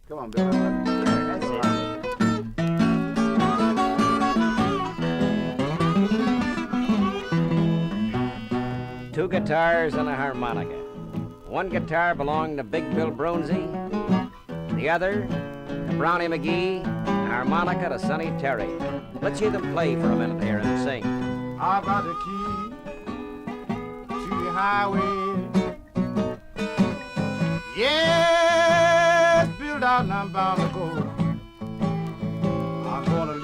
Come on, Bill. That's it. Two guitars and a harmonica. One guitar belonged to Big Bill Broonzy, the other to Brownie McGhee, a harmonica to Sonny Terry. Let's hear them play for a minute here and sing. I got the key to the highway. Yes, build out and I'm bound to go. I'm gonna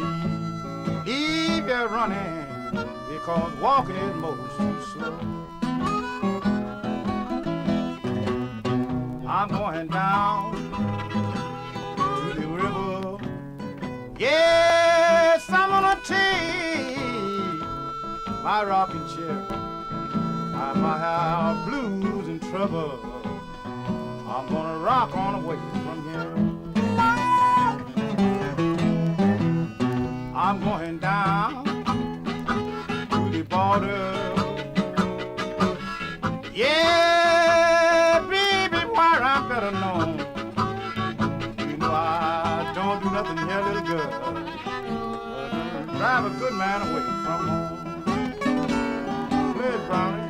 leave you running because walking is most too slow. I'm going down to the river. Yes, I'm gonna take my rocking chair. I might have blues and trouble. I'm gonna rock on away from here. I'm going down to the border. Yeah, baby, where I'm better known. You know I don't do nothing here, little girl, but drive a good man away from home. Play it, Brownie.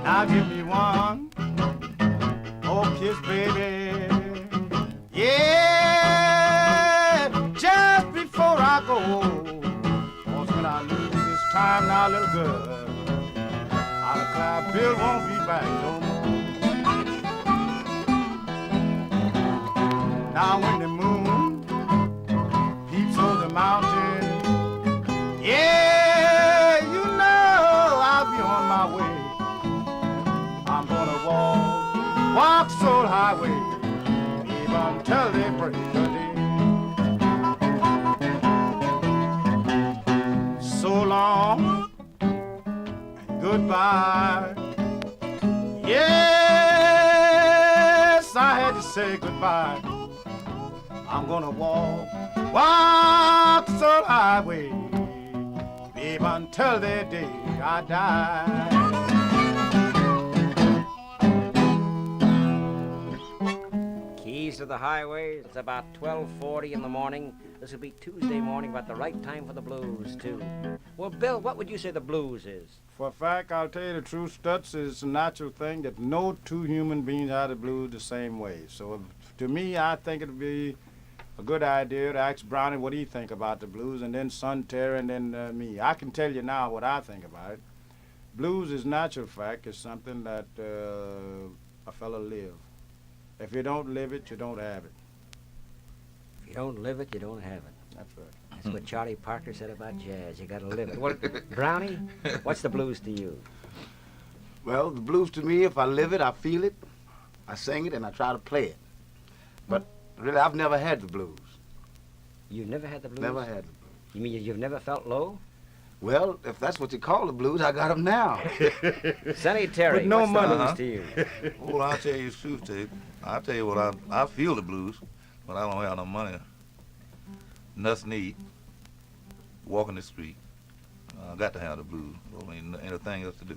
Now give me one, oh kiss, baby. Yeah, just before I go. 'Cause when I lose this time now, little girl, I'll declare Bill won't be back no more. Now when the moon peeps over the mountain, yeah, you know I'll be on my way. I'm gonna walk Soul Highway, even until they break the day. So long and goodbye. Yes, I had to say goodbye. I'm gonna walk Soul Highway, baby, until the day I die. Keys to the highway. It's about 12:40 in the morning. This will be Tuesday morning, about the right time for the blues, too. Well, Bill, what would you say the blues is? For a fact, I'll tell you the truth, Stutz, is a natural thing that no two human beings are the blues the same way. So to me, I think it'd be a good idea to ask Brownie what he think about the blues, and then Son Terry, and then me. I can tell you now what I think about it. Blues is natural fact. It's something that a fellow live. If you don't live it, you don't have it. If you don't live it, you don't have it. That's right. That's what Charlie Parker said about jazz. You gotta live it. Well, Brownie, what's the blues to you? Well, the blues to me, if I live it, I feel it, I sing it, and I try to play it. But really, I've never had the blues. You've never had the blues? Never had the blues. You mean you've never felt low? Well, if that's what you call the blues, I got them now. Sonny Terry, With no what's money. the blues to you? Well, I'll tell you the truth, Dave. I'll tell you what I feel the blues, but I don't have no money. Nothing to eat. Walking the street. I got to have the blues. There ain't anything else to do.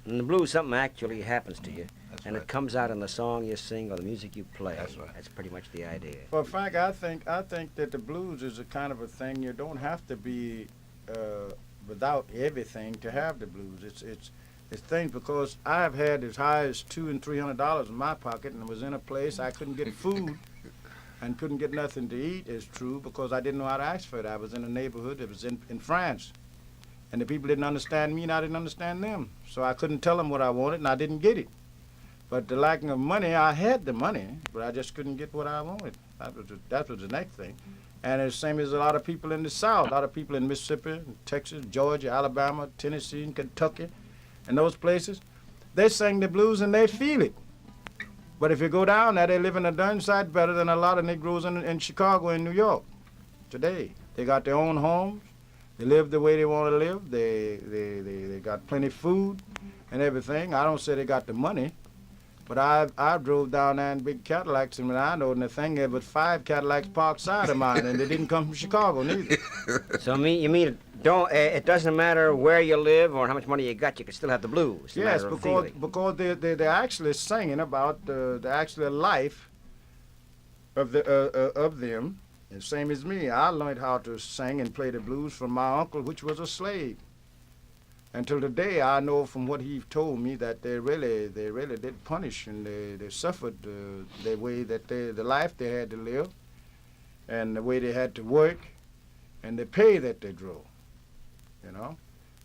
And the blues, something actually happens to you. That's And right. it comes out in the song you sing or the music you play. That's right. That's pretty much the idea. For a fact, I think that the blues is a kind of a thing you don't have to be without everything to have the blues. It's things because I have had as high as $200 and $300 in my pocket, and was in a place I couldn't get food and couldn't get nothing to eat. Is true because I didn't know how to ask for it. I was in a neighborhood that was in France, and the people didn't understand me, and I didn't understand them. So I couldn't tell them what I wanted, and I didn't get it. But the lacking of money, I had the money, but I just couldn't get what I wanted. That was the next thing. And it's the same as a lot of people in the South, a lot of people in Mississippi, Texas, Georgia, Alabama, Tennessee, and Kentucky, and those places. They sing the blues and they feel it. But if you go down there, they live in a darn sight better than a lot of Negroes in Chicago and New York today. They got their own homes. They live the way they want to live. They got plenty of food and everything. I don't say they got the money, but I drove down there in big Cadillacs, and when I know the thing, there was 5 Cadillacs parked side of mine, and they didn't come from Chicago neither. So you mean it doesn't matter where you live or how much money you got, you can still have the blues? It's a Yes, matter of because feeling. they're actually singing about the actual life of them. The same as me. I learned how to sing and play the blues from my uncle, which was a slave. Until today, I know from what he told me that they really did punish, and they suffered the way that the life they had to live, and the way they had to work, and the pay that they drew, you know,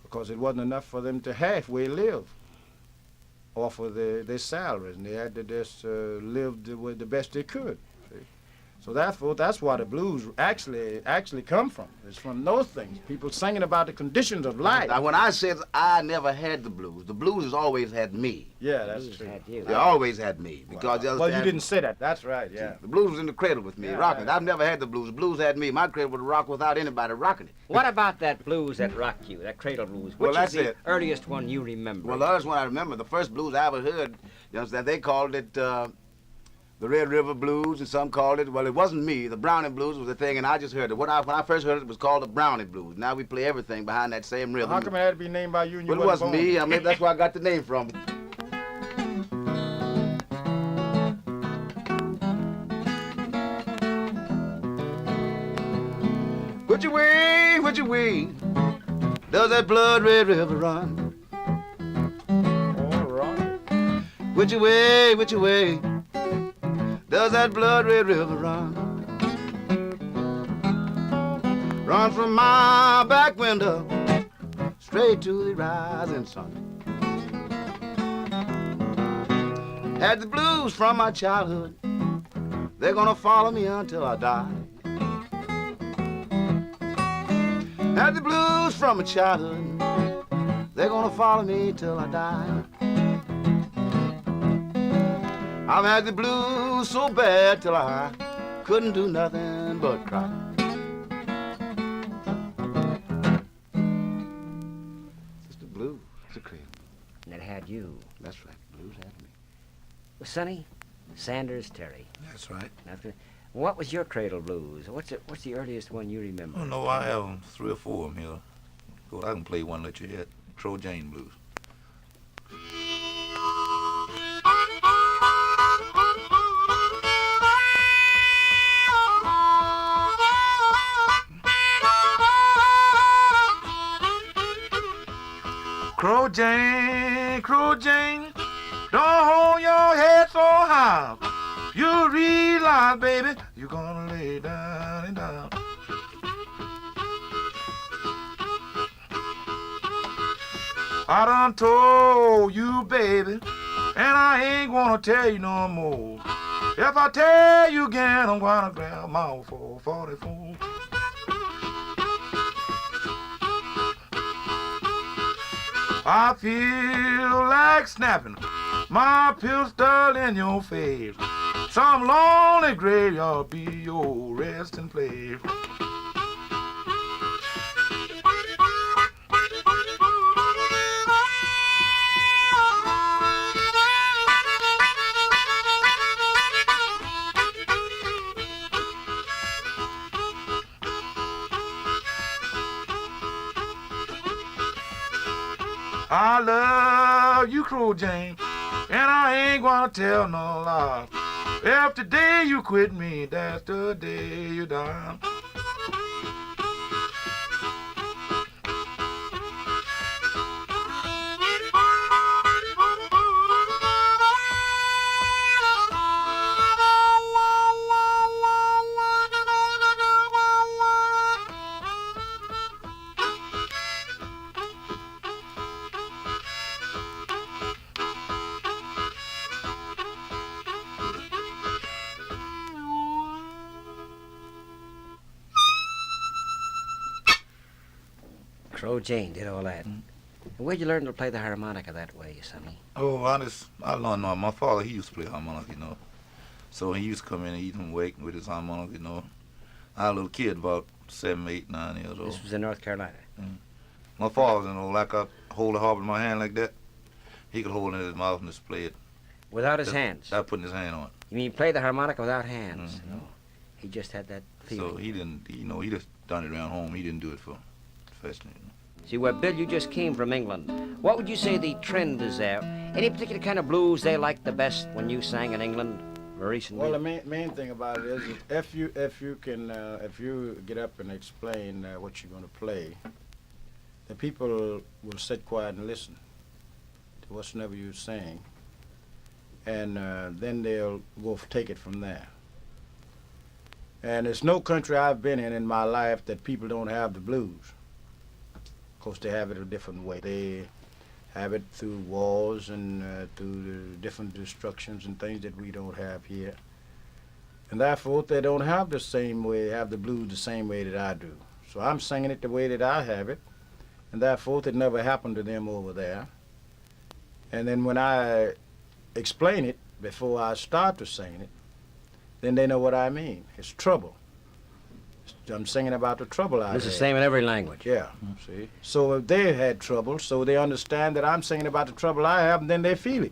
because it wasn't enough for them to halfway live off of their salaries, and they had to just live the best they could. So that's why the blues actually come from. It's from those things. People singing about the conditions of life. Now, when I said I never had the blues has always had me. Yeah, that's Blues true. had you. They always had me. Because Well, you didn't say that. That's right, yeah. the blues was in the cradle with me, Yeah, rocking. right. I've never had the blues. The blues had me. My cradle would rock without anybody rocking it. What about that blues that rocked you, that cradle blues? Which Well, is that's the it. earliest one you remember? Well, the other one I remember, the first blues I ever heard, you understand, they called it the Red River Blues, and some called it, well, it wasn't me. The Brownie Blues was the thing, and I just heard it. When I first heard it, it was called the Brownie Blues. Now we play everything behind that same rhythm. How come it had to be named by you and you Well, it wasn't born? me. I mean, that's where I got the name from. Which way, does that blood red river run? All right. Which way, does that blood red river run? Run from my back window straight to the rising sun. Had the blues from my childhood, they're gonna follow me until I die. Had the blues from my childhood, they're gonna follow me till I die. I've had the blues so bad till I couldn't do nothing but cry. It's the blues, it's the cradle. And it had you. That's right, the blues had me. Well, Sonny, Sanders Terry. That's right. After, what was your cradle blues? What's the earliest one you remember? Oh, no, I have 3 or 4 of them here. Go, I can play one that you had. Crow Jane Blues. Crow Jane, don't hold your head so high. You realize, baby, you're gonna lay down and down. I done told you, baby, and I ain't gonna tell you no more. If I tell you again, I'm gonna grab my 444. I feel like snapping my pistol in your face. Some lonely graveyard be your resting place. I love you, Crow Jane, and I ain't gonna tell no lie. If the day you quit me, that's the day you die. Crow Jane did all that. And where'd you learn to play the harmonica that way, Sonny? Oh, I learned my father, he used to play harmonica, you know. So he used to come in and eat and wake with his harmonica, you know. I was a little kid, about 7, 8, 9 years old. This was in North Carolina. My father, you know, like I hold the harp in my hand like that, he could hold it in his mouth and just play it. Without his hands? Without putting his hand on it. You mean he played the harmonica without hands? No. He just had that feeling. So he didn't, you know, he just done it around home. He didn't do it for professionally. You know. See, well, Bill, you just came from England. What would you say the trend is there? Any particular kind of blues they liked the best when you sang in England recently? Well, the main thing about it is if you get up and explain what you're going to play, the people will sit quiet and listen to whatsoever you sing, and then they'll go take it from there. And there's no country I've been in my life that people don't have the blues. Of course, they have it a different way. They have it through wars and through the different destructions and things that we don't have here. And therefore, they don't have the same way, have the blues the same way that I do. So I'm singing it the way that I have it, and therefore it never happened to them over there. And then when I explain it before I start to sing it, then they know what I mean. It's trouble. I'm singing about the trouble I had. It's the same in every language. Yeah, see? So if they had trouble, so they understand that I'm singing about the trouble I have, and then they feel it.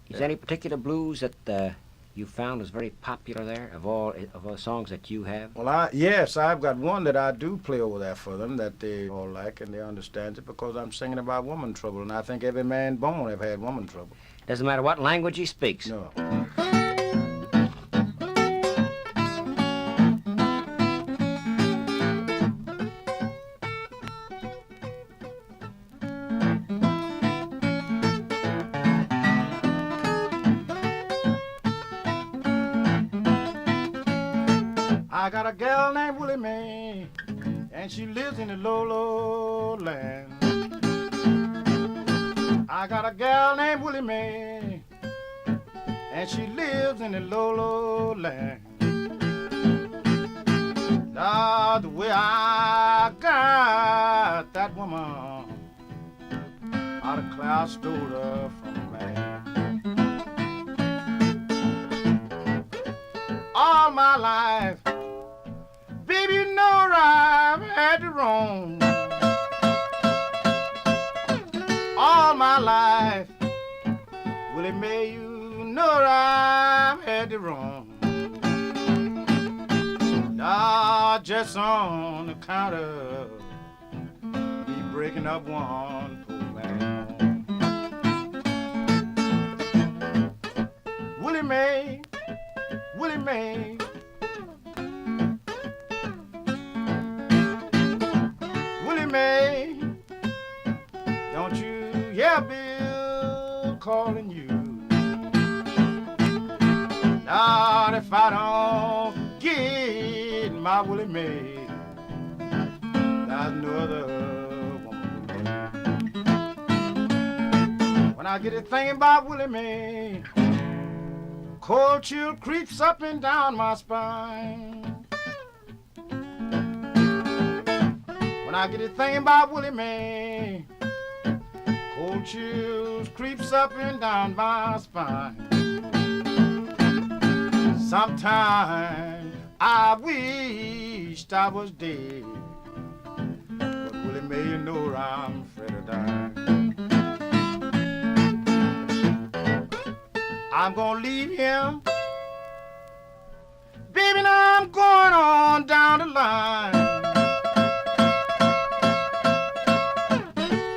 Is there any particular blues that you found was very popular there, of all songs that you have? Well, yes, I've got one that I do play over there for them that they all like, and they understand it because I'm singing about woman trouble, and I think every man born have had woman trouble. Doesn't matter what language he speaks. No. I got a gal named Willie Mae, and she lives in the low land. I got a gal named Willie Mae, and she lives in the low land. Now the way I got that woman out of class, stole her from a man. All my life, baby, you know I've had to roam. All my life, Willie Mae, you know I've had to roam. Now just on account of me breaking up one poor man. Willie Mae, Willie Mae, Willie Mae, don't you hear Bill calling you? Now if I don't get my Willie Mae, there's no other woman. When I get to thinking about Willie Mae, cold chill creeps up and down my spine. When I get to thinking about Willie Mae, cold chills creeps up and down my spine. Sometimes I wished I was dead, but Willie Mae, you know I'm afraid of dying. I'm gonna leave him, baby, now I'm going on down the line.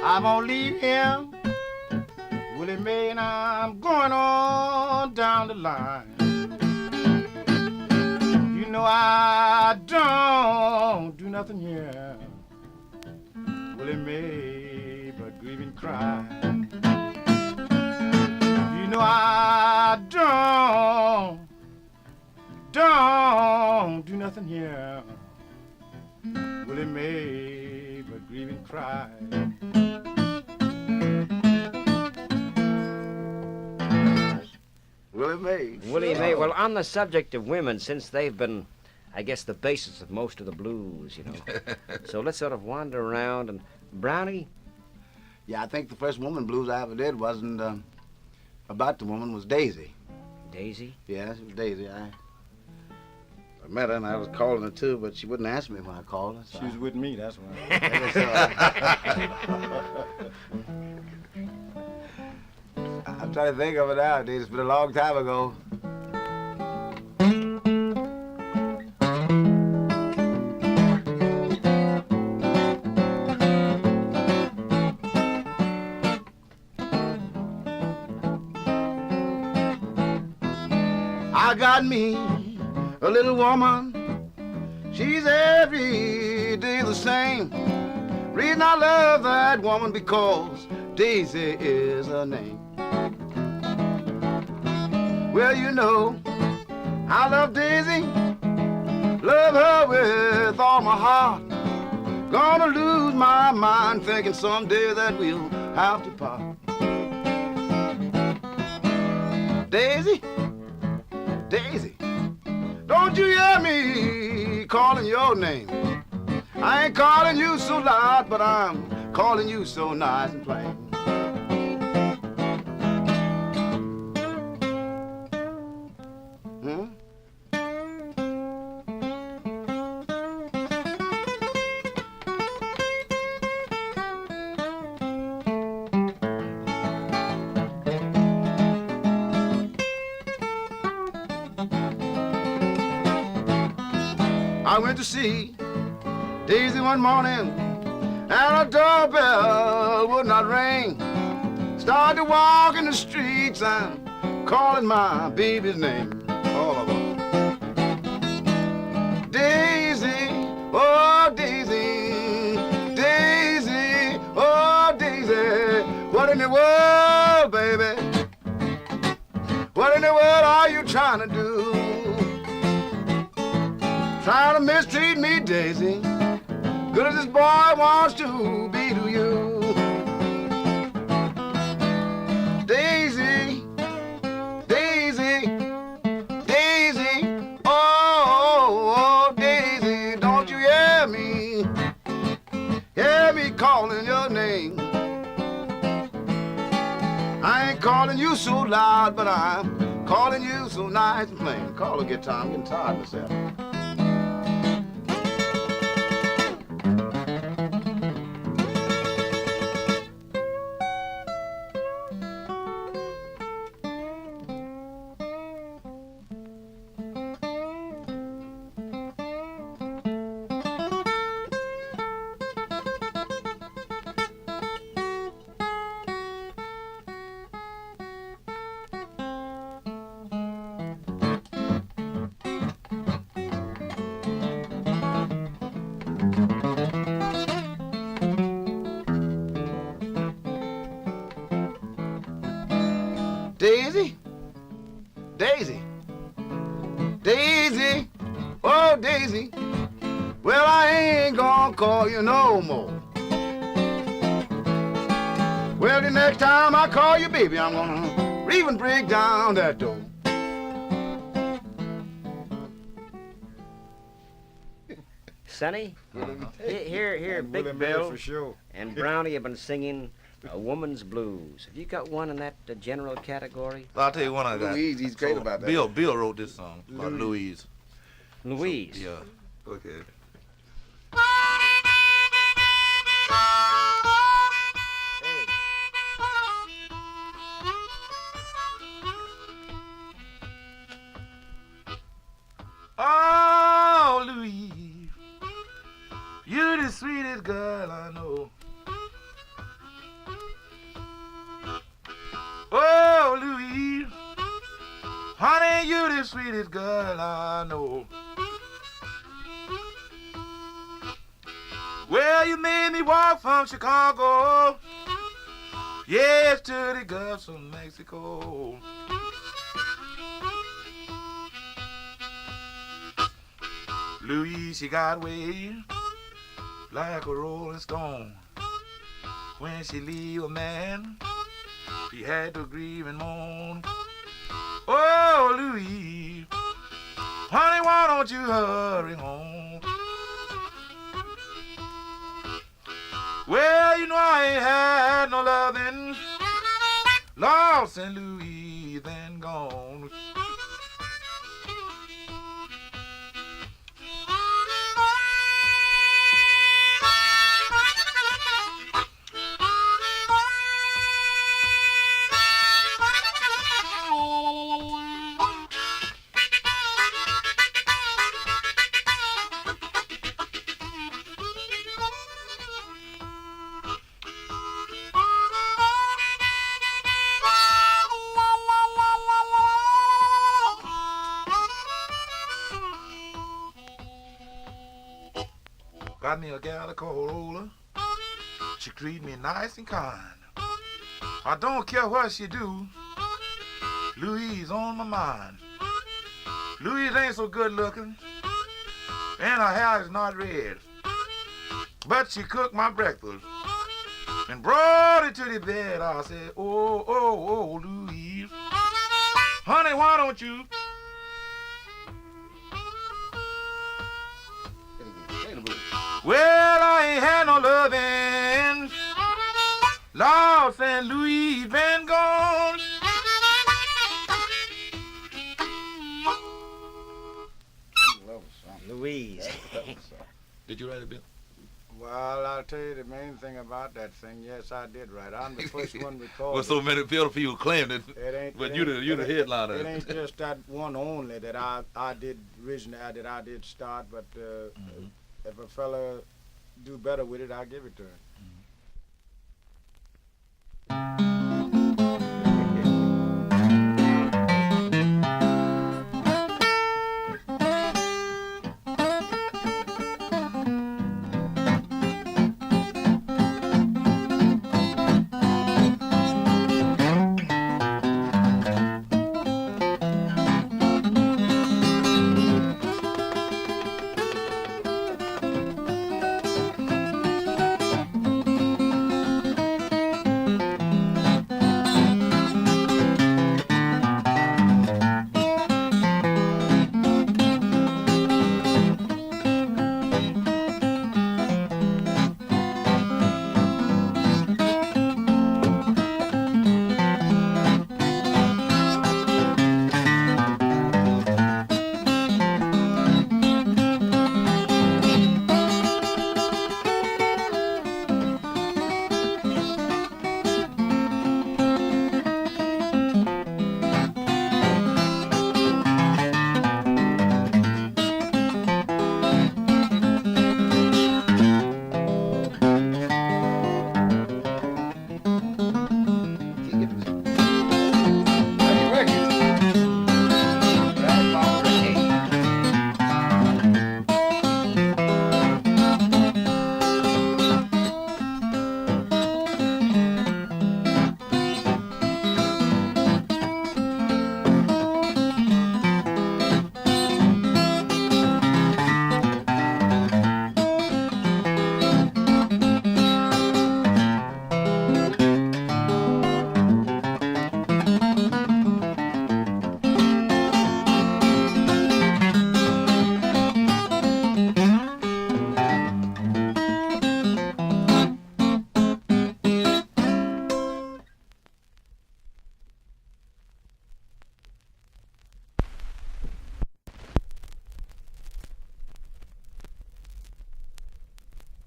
I'm gonna leave him, Willie Mae, and I'm going on down the line. You know I don't do nothing here, Willie Mae, but grieve and cry. You know I don't do nothing here, Willie Mae, but grieve and cry. Willie Mae. Willie Mae, well, on the subject of women, since they've been I guess, the basis of most of the blues, you know. So let's sort of wander around. And Brownie, Yeah, I think the first woman blues I ever did wasn't about the woman, was Daisy. Daisy? Yes, it was Daisy. I met her and I was calling her too, but she wouldn't answer me when I called her. So She was with me, that's why. I'm trying to think of it now. It's been a long time ago. I got me a little woman. She's every day the same. Reason I love that woman because Daisy is her name. Well, you know, I love Daisy, love her with all my heart. Gonna lose my mind thinking someday that we'll have to part. Daisy, Daisy, don't you hear me calling your name? I ain't calling you so loud, but I'm calling you so nice and plain. Hmm? I went to see Daisy one morning, and her doorbell would not ring. Started to walk in the streets and calling my baby's name. All of them. Daisy, oh Daisy, Daisy, oh Daisy. What in the world, baby? What in the world are you trying to do? Trying to mistreat me, Daisy, good as this boy wants to be to you. Daisy, Daisy, Daisy, oh, Daisy, don't you hear me? Hear me calling your name. I ain't calling you so loud, but I'm calling you so nice and plain. Call a guitar, I'm getting tired of myself. Daisy, Daisy, Daisy, oh Daisy, well I ain't gonna call you no more. Well the next time I call you baby, I'm gonna even break down that door. Sonny, here, Big Willie Mae Bill for sure. and Brownie have been singing A Woman's Blues. Have you got one in that general category? I'll tell you one I got. Louise, he's great about that. Bill wrote this song about Louise. Louise. Yeah. Okay. Oh, Louise, you're the sweetest girl I know. Oh, Louise, honey, you're the sweetest girl I know. Well, you made me walk from Chicago, yes, to the Gulf of Mexico. Louise, she got away like a rolling stone. When she leave a man, she had to grieve and moan. Oh, Louise, Honey, why don't you hurry home? Well, you know I ain't had no loving. Lost in Louise and gone. Got me a gal called Ola. She treat me nice and kind. I don't care what she do. Louise on my mind. Louise ain't so good looking, and her hair is not red. But she cooked my breakfast and brought it to the bed. I said, oh, oh, oh, Louise. Honey, why don't you? Well, I ain't had no loving. Lost and Louise been gone. Louise. Did you write it, Bill? Well, I'll tell you the main thing about that thing. Yes, I did write. I'm the first one recorded. Well, so many people claimed it, but you the headliner. It ain't just that one only that I did originally, that I did start, but if a fella do better with it, I'll give it to him.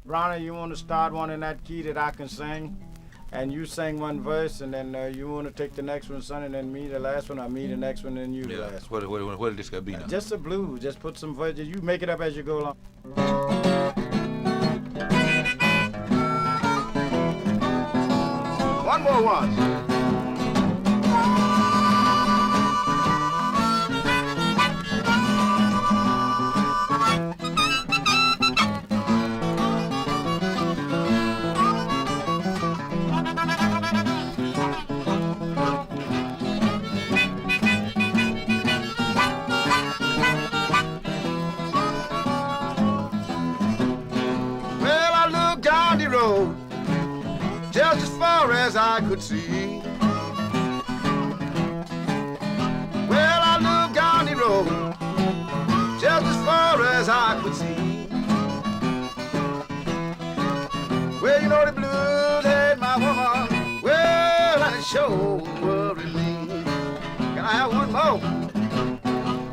Brownie, you want to start one in that key that I can sing? And you sing one verse, and then you want to take the next one, Sonny, and then me the last one, or me the next one, and you the last one. What did this guy be now? Just a blues. Just put some verses. You make it up as you go along. One more once. Just as far as I could see. Well, I looked down the road, ever seen. Well, you know the blues had my woman. Well, and it sure worried me. Can I have one more?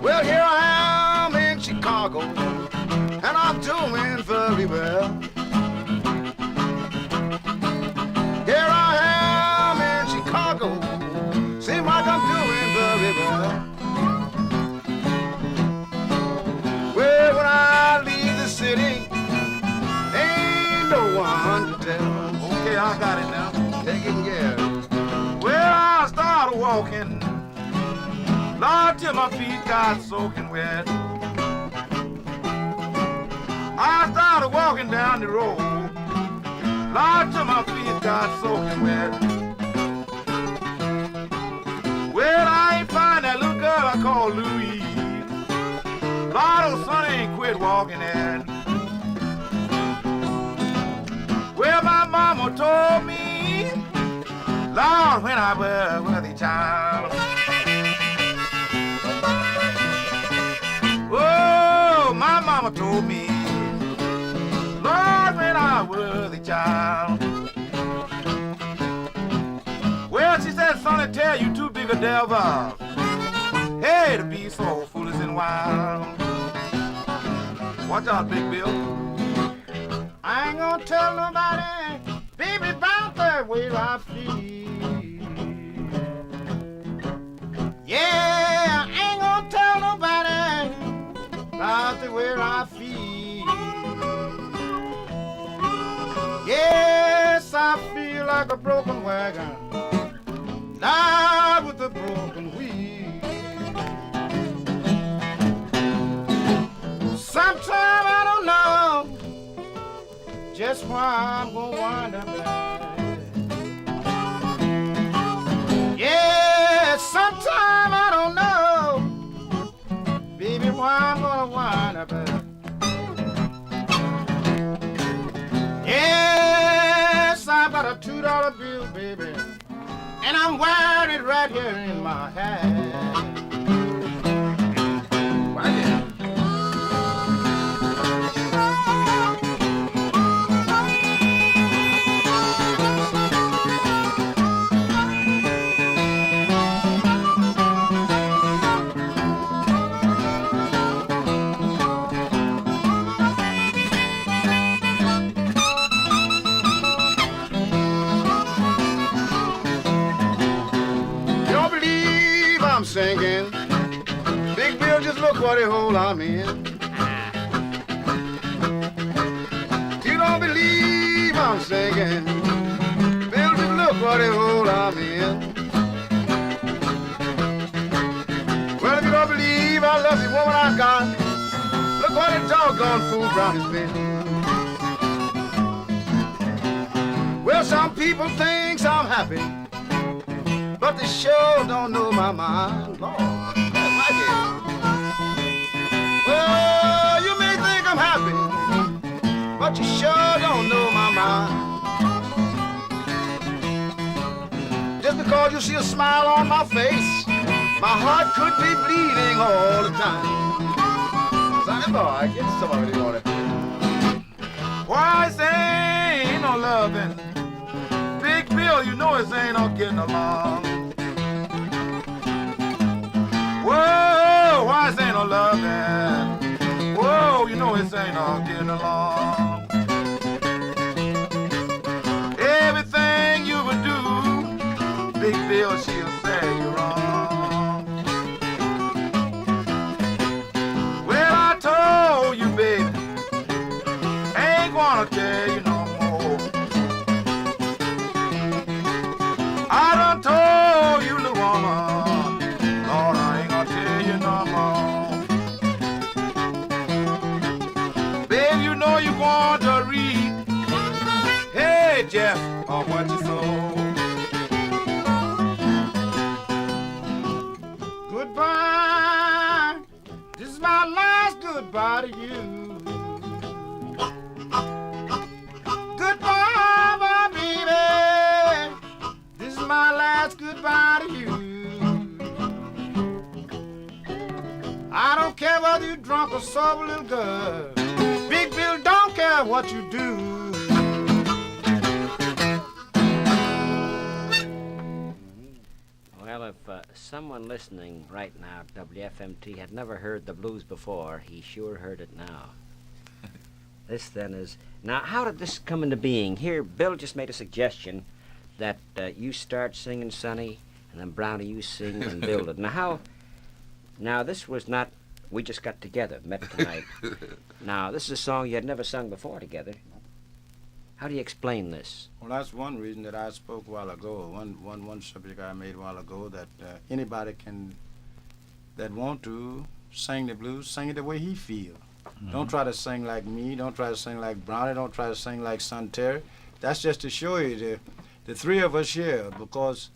Well, here I am in Chicago, and I'm doing very well. Here I am in Chicago, seems like I'm doing very well. Well, when I leave the city, ain't no one to tell. Okay, I got it now. Take it, yeah. Well, I started walking, Lord, till my feet got soaking wet. I started walking down the road, Lord, till my feet got soaking wet. Well, I ain't find that little girl I call Louise. Lord, oh, Sonny ain't quit walking yet. Well, my mama told me, Lord, when I was a worthy child. Oh, my mama told me, Lord, when I was a child. Well, she said, Sonny, tell you too big a devil. Hey, to be so foolish and wild. Watch out, Big Bill. I ain't gonna tell nobody, baby, about the way I feel. Yeah, I ain't gonna tell nobody about the way I feel. Yes, I feel like a broken wagon, live with a broken wheel. Sometime I don't know just where I'm gonna wind up at. Yeah, sometime I don't know, baby, where I'm gonna wind up at. Yes, I've got a $2 bill, baby, and I'm wearing it right here in my hand. Singing, Big Bill, just look what a hole I'm in. You don't believe I'm singing, Bill, just look what a hole I'm in. Well, if you don't believe I love the woman I got, look what a doggone fool Brownie's been. Well, some people think I'm happy, but they sure don't know my mind. Lord, that's my game. Well, you may think I'm happy, but you sure don't know my mind. Just because you see a smile on my face, my heart could be bleeding all the time. Sonny boy, get somebody on it. Why say ain't no loving? Big Bill, you know it ain't no getting along. Whoa, why it ain't no loving? Whoa, you know it ain't no getting along. Everything you would do, Big Bill, she'll say you're wrong. Well, I told you, baby, ain't gonna tell you no more. I done told you, little woman, Lord, I ain't gonna tell you no more. Babe, you know you want to read, hey, Jeff, or what you sold. Goodbye, this is my last goodbye to you. Goodbye, my baby, this is my last goodbye to you. I don't care whether you drunk or sober, little girl. Big Bill don't care what you do. Well, if someone listening right now at WFMT had never heard the blues before, he sure heard it now. This then is... Now, how did this come into being? Here, Bill just made a suggestion that you start singing, Sonny, and then Brownie, you sing and build it. Now, this was not... We just got together, met tonight. Now, this is a song you had never sung before together. How do you explain this? Well, that's one reason that I spoke a while ago. One subject I made a while ago, that anybody can, that want to sing the blues, sing it the way he feel. Mm-hmm. Don't try to sing like me. Don't try to sing like Brownie. Don't try to sing like Son Terry. That's just to show you the three of us here, because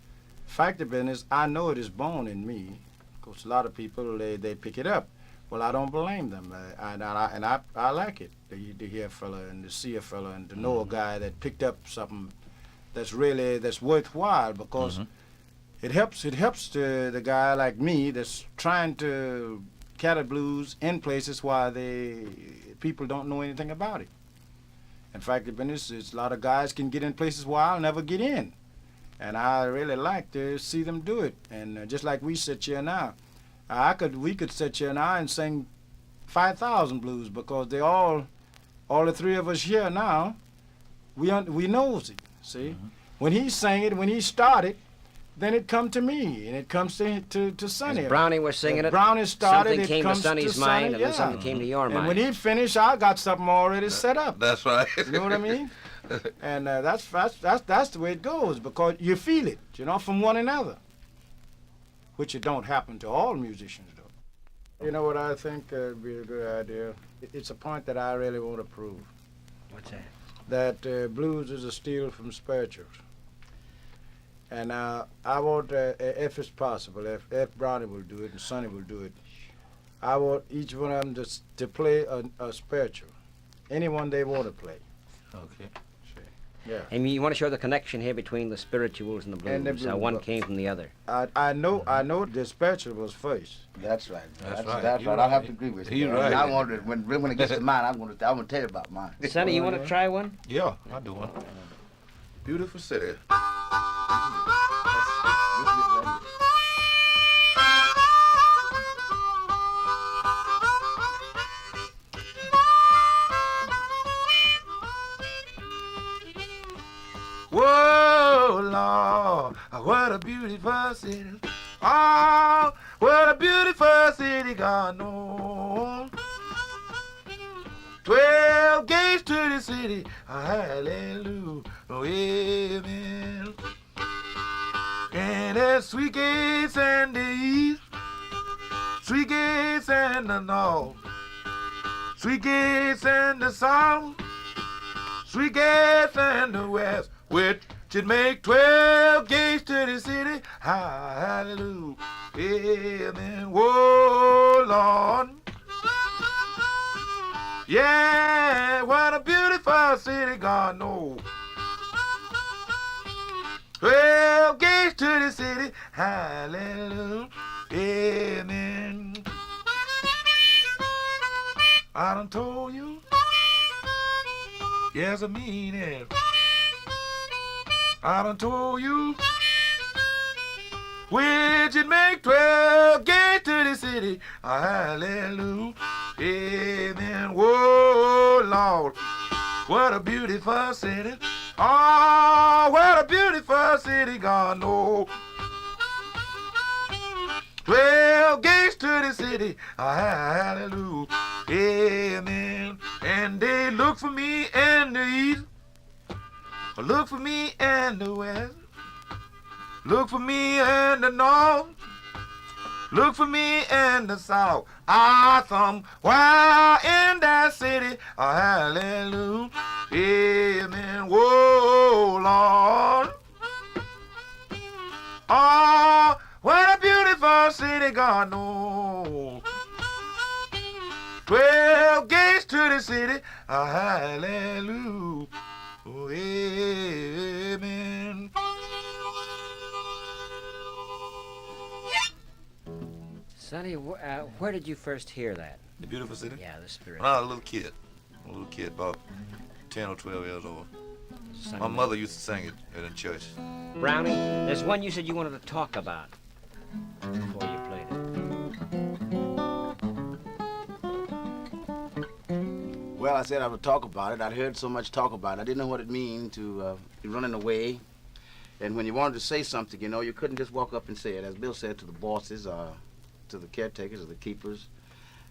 fact of business, I know it is born in me. Because a lot of people, they pick it up. Well, I don't blame them, and I like it to hear a fella and to see a fella and to know a guy that picked up something that's worthwhile, because it helps the guy like me that's trying to cattle blues in places where people don't know anything about it. In fact, the business is a lot of guys can get in places where I'll never get in, and I really like to see them do it. And just like we sit here now. We could sit here now and sing 5,000 blues, because they all the three of us here now, we knows it. See, when he sang it, when he started, then it come to me and it comes to Sonny. As Brownie was singing it. Brownie started. Something came to Sonny's mind, and then something came to your mind. And when he finished, I got something already set up. That's right. You know what I mean? And that's the way it goes, because you feel it, from one another. Which it don't happen to all musicians, though. You know what I think would be a good idea? It's a point that I really want to prove. What's that? That blues is a steal from spirituals. And I want, if it's possible, if Brownie will do it and Sonny will do it, I want each one of them to play a spiritual. Anyone they want to play. Okay. Yeah. And you want to show the connection here between the spirituals and the blues, and the blues. how one came from the other. I know the spiritual was first. That's right. That's right. That's right. I'll have to agree with you. He's right. I wanted when it gets to mine, I'm going to tell you about mine. Sonny, you want to try one? Yeah, I do one. Beautiful city. Whoa, Lord, what a beautiful city. Oh, what a beautiful city, God knows. 12 gates to the city, hallelujah, amen. And there's sweet gates in the east, sweet gates in the north, sweet gates in the south, sweet gates in the west, which should make 12 gates to the city. Hallelujah. Amen. Whoa, Lord. Yeah, what a beautiful city, God knows. 12 gates to the city. Hallelujah. Amen. I done told you. Yes, I mean it. I done told you, which it make 12 gates to the city. Hallelujah, amen. Whoa, Lord, what a beautiful city. Oh, what a beautiful city, God knows. 12 gates to the city. Hallelujah, amen. And they look for me in the east. Look for me in the west. Look for me in the north. Look for me in the south. Somewhere in that city. Hallelujah. Amen. Whoa, Lord. Oh, what a beautiful city, God knows. 12 gates to the city. Hallelujah. Oh, amen. Sonny, where did you first hear that? The Beautiful City? Yeah, the Spirit. When I was a little kid, about 10 or 12 years old. My mother used to sing it in church. Brownie, there's one you said you wanted to talk about before you played it. Well, I said I would talk about it. I'd heard so much talk about it. I didn't know what it meant to be running away. And when you wanted to say something, you know, you couldn't just walk up and say it. As Bill said, to the bosses, to the caretakers, or the keepers.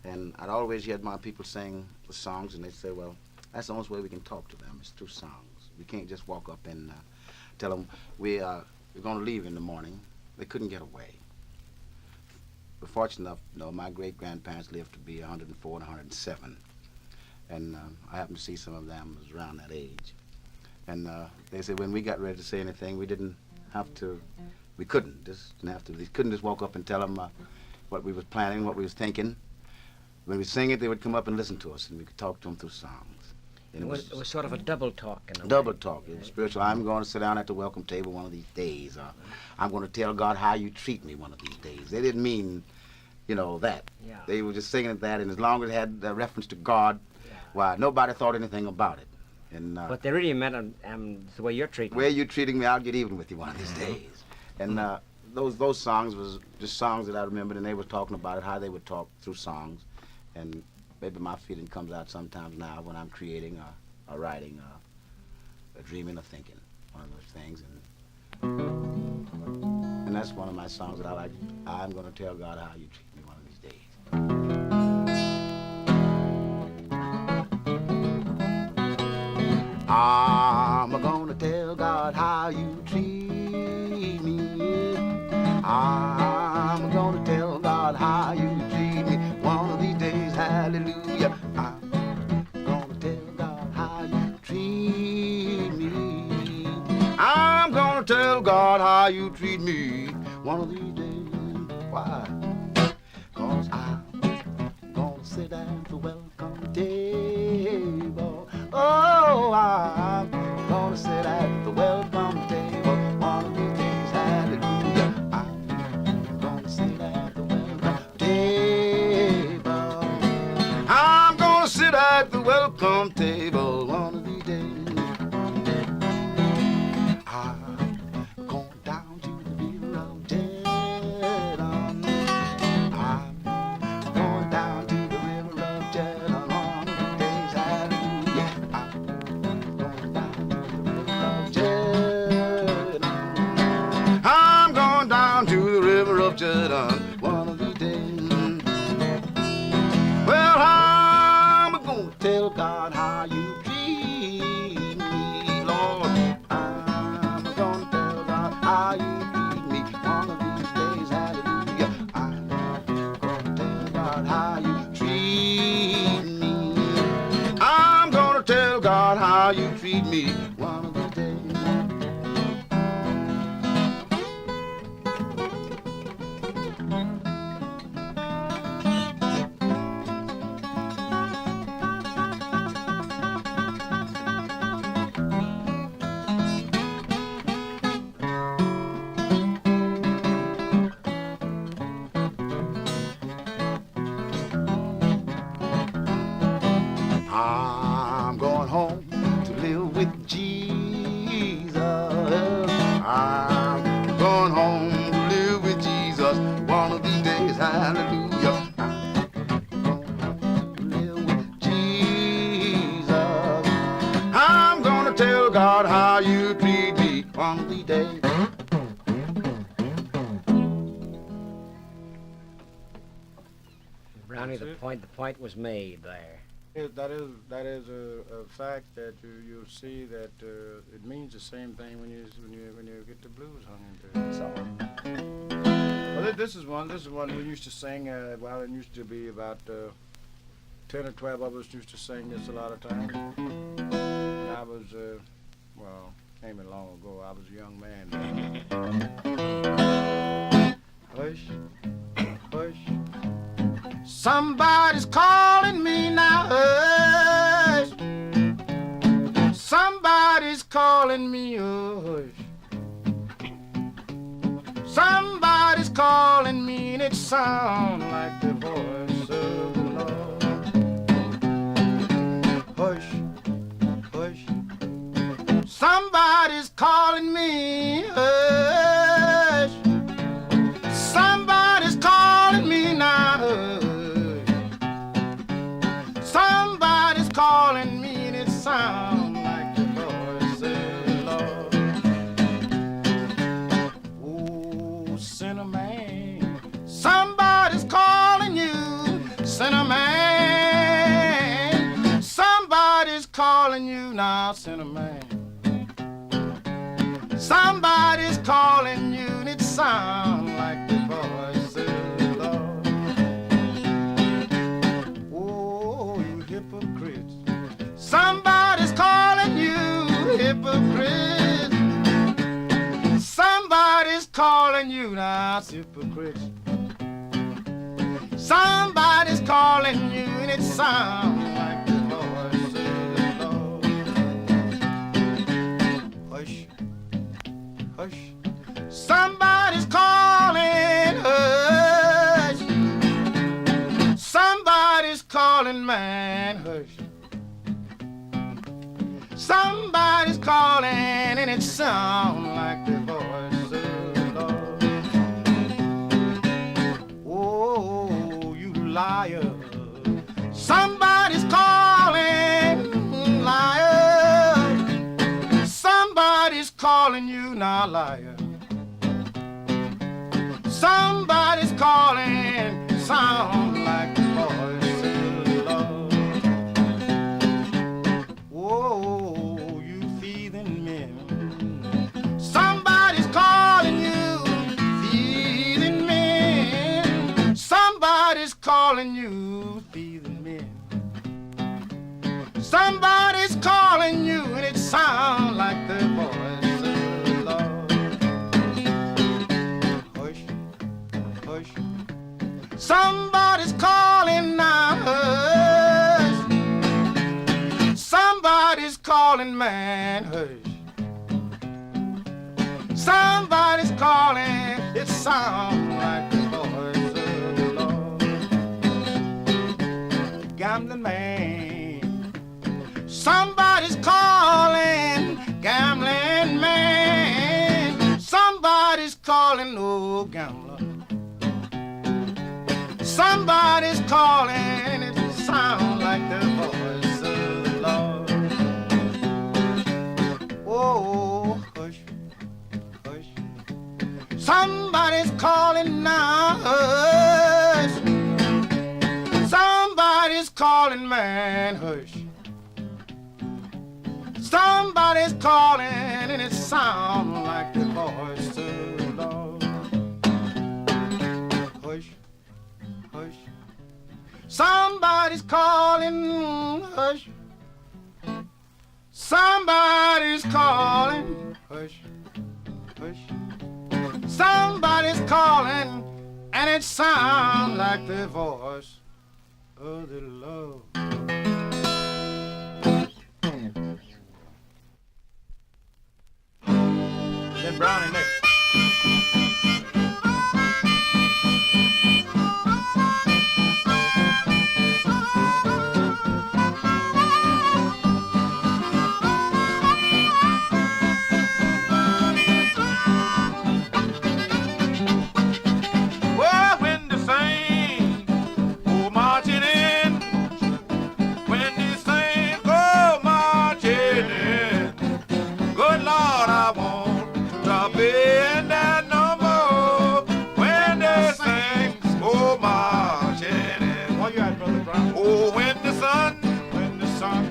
And I'd always heard my people sing the songs, and they'd say, well, that's the only way we can talk to them, is through songs. We can't just walk up and tell them we're going to leave in the morning. They couldn't get away. But fortunate enough, you know, my great-grandparents lived to be 104 and 107. And I happened to see some of them was around that age. And they said when we got ready to say anything, we didn't have to, we couldn't just walk up and tell them what we was planning, what we was thinking. When we sing it, they would come up and listen to us, and we could talk to them through songs. And It was sort of a double talk. In a double way. talk. It was spiritual. I'm going to sit down at the welcome table one of these days. I'm going to tell God how you treat me one of these days. They didn't mean, you know, that. Yeah. They were just singing that, and as long as it had reference to God, why, nobody thought anything about it. And But they really meant the way you're treating the way you're treating me, I'll get even with you one of these days. And those songs was just songs that I remembered, and they were talking about it, how they would talk through songs. And maybe my feeling comes out sometimes now when I'm creating or writing or dreaming or thinking, one of those things. And that's one of my songs that I like. I'm going to tell God how you treat me one of these days. I'm going to tell God how you treat me. I'm going to tell God how you treat me one of these days. Hallelujah. I'm going to tell God how you treat me. I'm going to tell God how you treat me one of these days. Why? 'Cause I'm going to sit at the welcome table. Oh, I'm gonna sit at the welcome table one of these days, hallelujah. I'm gonna sit at the welcome table. I'm gonna sit at the welcome table one of these days. I'm going down to the river of Jordan. I'm going down to the river of Jordan one of these days, hallelujah. I'm going down to the river of Jordan one of these days. Well, I'm going to tell God how you treat me, Lord. I'm going to tell God how you treat me one of these days, hallelujah. I'm going to tell God how you treat me. I'm going to tell God how you treat me one of these days. I'm going home to live with Jesus. I'm going home to live with Jesus one of these days, hallelujah. I'm going home to live with Jesus. I'm gonna tell God how you treat me one of these days. Brownie, the point was made there. That is a fact that you'll see that it means the same thing when you get the blues hung into it. So, Well, this is one we used to sing. Well, it used to be about 10 or 12 of us used to sing this a lot of times. And I was well, came in long ago. I was a young man. Hush, hush. Somebody's calling me now, hush. Somebody's calling me, hush. Somebody's calling me and it sounds like the voice of the Lord. calling you now, sinner man. Somebody's calling you, and it sounds like the voice of the Lord. Oh, you hypocrites. Somebody's calling you, hypocrite. Somebody's calling you now, hypocrite. Somebody's calling you, and it sounds like the voice of the Lord. Hush, hush. Somebody's calling, hush. Somebody's calling, man, hush. Somebody's calling, and it sounds like the voice of the Lord. Oh, you liar. Somebody's calling, liar. Somebody's calling you now, liar. Somebody's calling, sound like the voice of the Lord. Oh, you thieving men. Somebody's calling you, thieving men. Somebody's calling you, thieving men. Somebody's calling you, and it sounds like the voice of the Lord. Hush, hush. Somebody's calling now, hush. Somebody's calling, man, hush. Somebody's calling, it sounds like the voice of the Lord. Gambling man. Somebody's calling, gambling man. Somebody's calling, oh, gambler. Somebody's calling, it sounds like the voice of the Lord. Oh, hush, hush. Somebody's calling now, hush. Somebody's calling, man, hush. Somebody's calling, and it sounds like the voice of the Lord. Hush, hush. Somebody's calling, hush. Somebody's calling, hush, hush. Somebody's calling, and it sounds like the voice of the Lord. Then Brownie next. Well, when the saints go marching in, when the saints go marching in, good Lord, I want to be in that number when the saints go marching in. What you at, Brother Brown? Oh, when the sun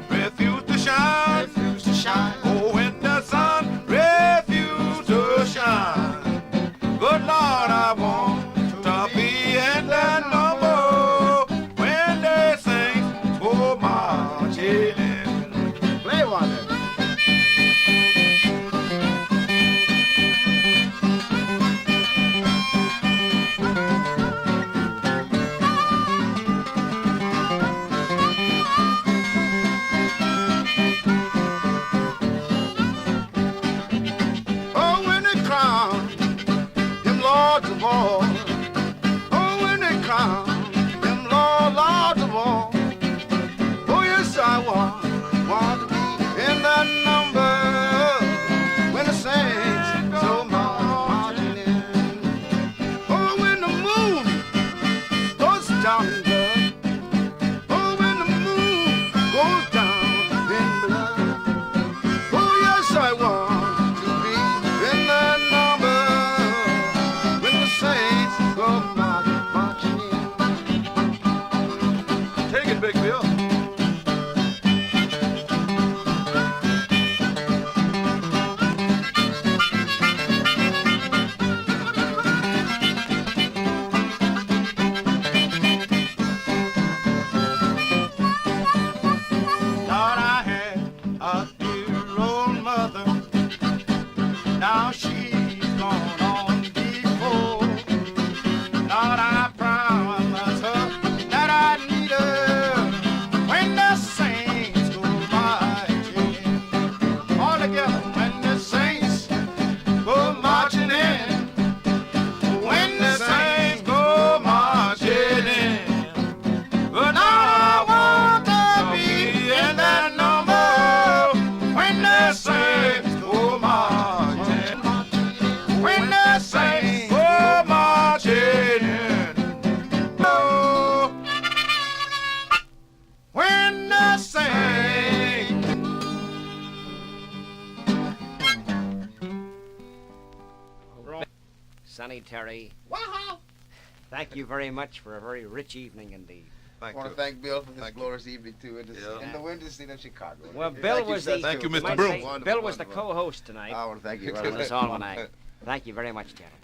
refused to shine, oh, when the sun refused to shine, good Lord, I want to be in that number when the saints go marching in. Play one then. Oh, when they crown him lords of all. Oh, when they crown him lords of all. Oh, yes, I want to be in that number when the saints go marching in. Oh, when the moon goes down in blood. Oh, when the moon goes down in blood. Oh, yes, I want to be in that number when the saints go marching in. Take it, Big Bill. gonna sing. Sonny, Terry, thank you very much for a very rich evening indeed. I Thank want you. to thank Bill for this Thank you. glorious evening, too, in, Yeah. in the winter seat of Chicago. Well, Bill Thank you, was sir. the... Thank you, might Mr. Broom. say, Wonderful, Bill was the wonderful. co-host tonight I want to thank you. on this almanac. Thank you very much, gentlemen.